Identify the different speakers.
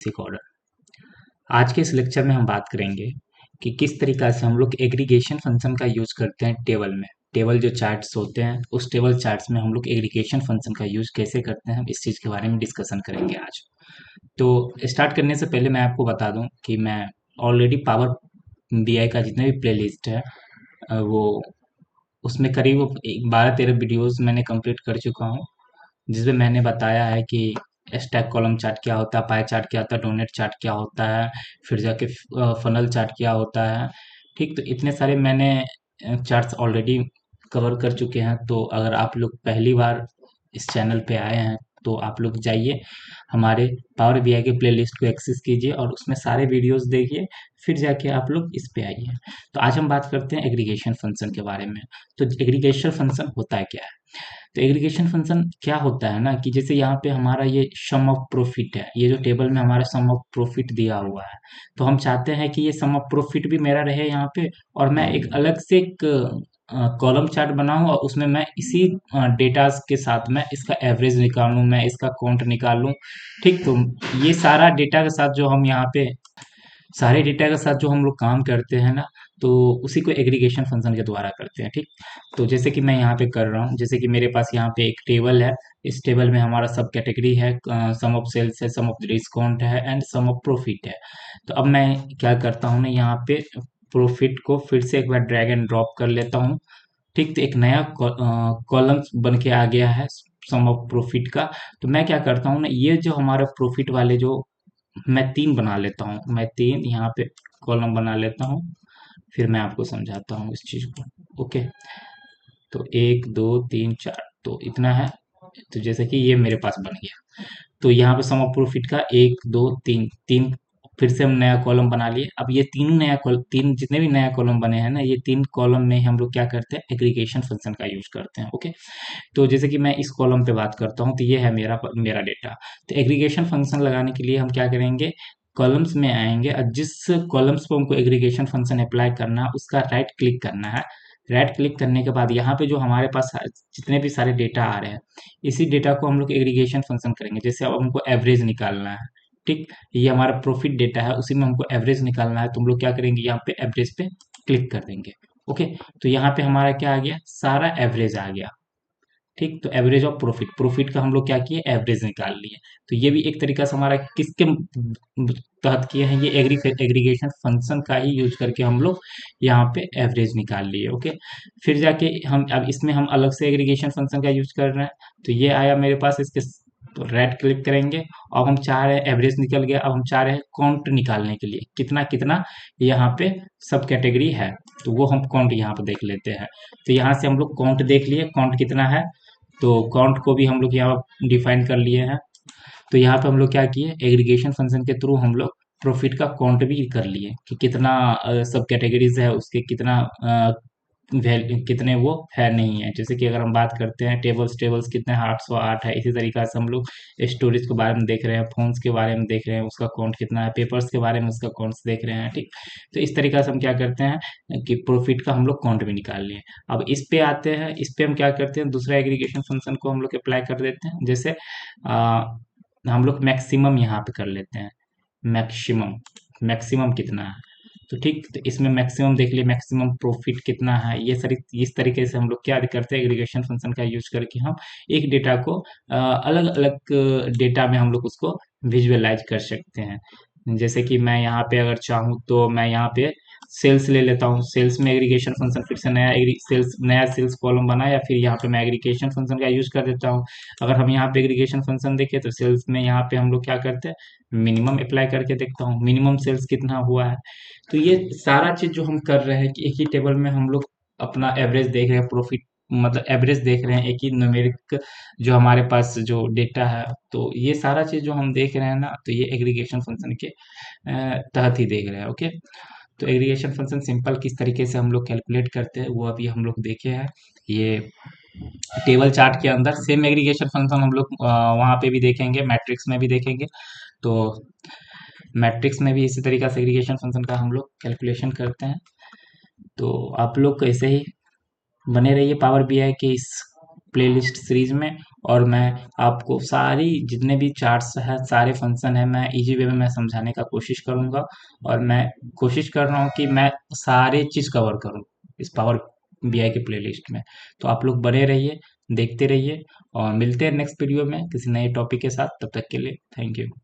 Speaker 1: Basic order. आज के इस लेक्चर में हम बात करेंगे कि किस तरीका से हम लोग एग्रीगेशन फंक्शन का यूज करते हैं टेबल में। टेबल जो चार्ट्स होते हैं उस टेबल चार्ट्स में हम लोग एग्रीगेशन फंक्शन का यूज कैसे करते हैं, हम इस चीज़ के बारे में डिस्कशन करेंगे आज। तो स्टार्ट करने से पहले मैं आपको बता दूं कि मैं ऑलरेडी पावर बीआई का जितने भी प्लेलिस्ट है वो उसमें करीब 12-13 वीडियोस मैंने कंप्लीट कर चुका हूँ, जिसमें मैंने बताया है कि स्टैक कॉलम चार्ट क्या होता है, पाई चार्ट क्या होता है, डोनेट चार्ट क्या होता है, फिर जाके फनल चार्ट क्या होता है। ठीक, तो इतने सारे मैंने चार्ट्स ऑलरेडी कवर कर चुके हैं। तो अगर आप लोग पहली बार इस चैनल पे आए हैं तो आप लोग जाइए हमारे पावर बीआई के प्लेलिस्ट को एक्सेस कीजिए और उसमें सारे वीडियोस देखिए, फिर जाके आप लोग इस पे आइए। तो आज हम बात करते हैं एग्रीगेशन फंक्शन के बारे में। तो एग्रीगेशन फंक्शन होता है क्या है? तो एग्रीगेशन फंक्शन क्या होता है ना, कि जैसे यहाँ पे हमारा ये सम ऑफ प्रॉफिट है, ये जो टेबल में हमारा सम ऑफ प्रॉफिट दिया हुआ है, तो हम चाहते हैं कि ये सम ऑफ प्रॉफिट भी मेरा रहे यहाँ पे, और मैं एक अलग से एक कॉलम चार्ट बनाऊं और उसमें मैं इसी डेटा के साथ मैं इसका एवरेज निकालूं, मैं इसका काउंट निकालूं। ठीक, तो ये सारा डेटा के साथ जो हम यहाँ पे सारे डेटा के साथ जो हम लोग काम करते हैं ना, तो उसी को एग्रीगेशन फंक्शन के द्वारा करते हैं। ठीक, तो जैसे कि मैं यहाँ पे कर रहा हूँ, जैसे कि मेरे पास यहाँ पे एक टेबल है। इस टेबल में हमारा सब कैटेगरी है, सम ऑफ सेल्स है, सम ऑफ डिस्काउंट है एंड सम ऑफ प्रॉफिट है। तो अब मैं क्या करता हूँ ना, यहाँ पे प्रॉफिट को फिर से एक बार ड्रैग एंड ड्रॉप कर लेता हूँ। ठीक, तो एक नया कॉलम बन के आ गया है सम ऑफ प्रॉफिट का। तो मैं क्या करता हूँ ना, ये जो हमारा प्रॉफिट वाले जो मैं 3 बना लेता हूँ, मैं 3 यहाँ पे कॉलम बना लेता हूँ, फिर मैं आपको समझाता हूँ इस चीज़ को। ओके, तो 1 2 3 4 तो इतना है। तो जैसे कि ये मेरे पास बन गया, तो यहाँ पे सम ऑफ प्रॉफिट का 1 2 3 3 फिर से हम नया कॉलम बना लिए। अब ये तीनों नया कॉलम, तीन जितने भी नया कॉलम बने हैं ना, ये 3 कॉलम में हम लोग क्या करते हैं, एग्रीगेशन फंक्शन का यूज करते हैं। ओके, तो जैसे कि मैं इस कॉलम पे बात करता हूँ, तो ये है मेरा मेरा डेटा। तो एग्रीगेशन फंक्शन लगाने के लिए हम क्या करेंगे, कॉलम्स में आएंगे और जिस कॉलम्स पे हमको एग्रीगेशन फंक्शन अप्लाई करना है उसका राइट क्लिक करना है। राइट क्लिक करने के बाद यहाँ पे जो हमारे पास जितने भी सारे डेटा आ रहे हैं, इसी डेटा को हम लोग एग्रीगेशन फंक्शन करेंगे। जैसे अब हमको एवरेज निकालना है, ठीक, ये हमारा प्रॉफिट डेटा है, उसी में हमको एवरेज निकालना है, तो हम लोग क्या करेंगे, यहाँ पे एवरेज पे क्लिक कर देंगे। ओके, तो यहाँ पे हमारा क्या आ गया, सारा एवरेज आ गया। ठीक, तो एवरेज ऑफ प्रॉफिट, प्रॉफिट का हम लोग क्या किए, एवरेज निकाल लिए। तो ये भी एक तरीका से हमारा किसके तहत किए हैं, ये एग्रीगेशन फंक्शन का ही यूज करके हम लोग यहाँ पे एवरेज निकाल लिए। ओके, फिर जाके हम अब इसमें हम अलग से एग्रीगेशन फंक्शन का यूज कर रहे हैं। तो ये आया मेरे पास, इसके तो राइट क्लिक करेंगे। अब हम चाह रहे हैं एवरेज निकल गया, अब हम चाह रहे हैं काउंट निकालने के लिए कितना कितना यहाँ पे सब कैटेगरी है, तो वो हम काउंट यहाँ पे देख लेते हैं। तो यहाँ से हम लोग काउंट देख लिए, काउंट कितना है, तो काउंट को भी हम लोग यहाँ डिफाइन कर लिए हैं। तो यहाँ पे हम लोग क्या किए, एग्रीगेशन फंक्शन के थ्रू हम लोग प्रॉफिट का काउंट भी कर लिए कि कितना सब कैटेगरीज है, उसके कितना कितने वो है नहीं है। जैसे कि अगर हम बात करते हैं टेबल्स, टेबल्स कितने हैं, 808 है। इसी तरीका से हम लोग स्टोरेज के बारे में देख रहे हैं, फोन्स के बारे में देख रहे हैं, उसका काउंट कितना है, पेपर्स के बारे में उसका काउंट देख रहे हैं। ठीक, तो इस तरीका से हम क्या करते हैं कि प्रॉफिट का हम लोग काउंट भी निकाल लिए। अब इस पे आते हैं, इस पे हम क्या करते हैं, दूसरा एग्रीगेशन फंक्शन को हम लोग अप्लाई कर देते हैं। जैसे आ, हम लोग मैक्सिमम यहाँ पे कर लेते हैं, मैक्सिमम, मैक्सिमम कितना है। तो ठीक, तो इसमें मैक्सिमम देख लिए, मैक्सिमम प्रॉफिट कितना है। ये सारी इस तरीके से हम लोग क्या करते हैं, एग्रीगेशन फंक्शन का यूज करके हम एक डेटा को अलग अलग डेटा में हम लोग उसको विजुअलाइज कर सकते हैं। जैसे कि मैं यहाँ पे अगर चाहूँ तो मैं यहाँ पे सेल्स ले लेता हूँ, सेल्स में एग्रीगेशन फंक्शन फिर से नया सेल्स, नया सेल्स कॉलम बना, या फिर यहाँ पे मैं एग्रीगेशन फंक्शन का यूज कर देता हूँ। अगर हम यहाँ पे एग्रीगेशन फंक्शन देखें तो सेल्स में यहाँ पे हम लोग क्या करते हैं, मिनिमम अप्लाई करके देखता हूँ, मिनिमम सेल्स कितना हुआ है। तो ये सारा चीज जो हम कर रहे हैं कि एक ही टेबल में हम लोग अपना एवरेज देख रहे हैं, प्रॉफिट मतलब एवरेज देख रहे हैं, एक ही न्यूमेरिक जो हमारे पास जो डेटा है, तो ये सारा चीज जो हम देख रहे हैं ना, तो ये एग्रीगेशन फंक्शन के तहत ही देख रहे हैं। ओके, तो एग्रीगेशन फंक्शन सिंपल किस तरीके से हम लोग कैलकुलेट करते हैं वो अभी हम लोग देखे हैं। ये टेबल चार्ट के अंदर सेम एग्रीगेशन फंक्शन हम लोग वहाँ पे भी देखेंगे, मैट्रिक्स में भी देखेंगे। तो मैट्रिक्स में भी इसी तरीका से एग्रीगेशन फंक्शन का हम लोग कैलकुलेशन करते हैं। तो आप लोग ऐसे ही बने रहिए पावर बीआई के इस प्लेलिस्ट सीरीज में। और मैं आपको सारी जितने भी चार्ट्स हैं, सारे फंक्शन हैं, मैं इजी वे में मैं समझाने का कोशिश करूँगा। और मैं कोशिश कर रहा हूँ कि मैं सारे चीज़ कवर करूँ इस पावर बीआई के प्लेलिस्ट में। तो आप लोग बने रहिए, देखते रहिए, और मिलते हैं नेक्स्ट वीडियो में किसी नए टॉपिक के साथ। तब तक के लिए थैंक यू।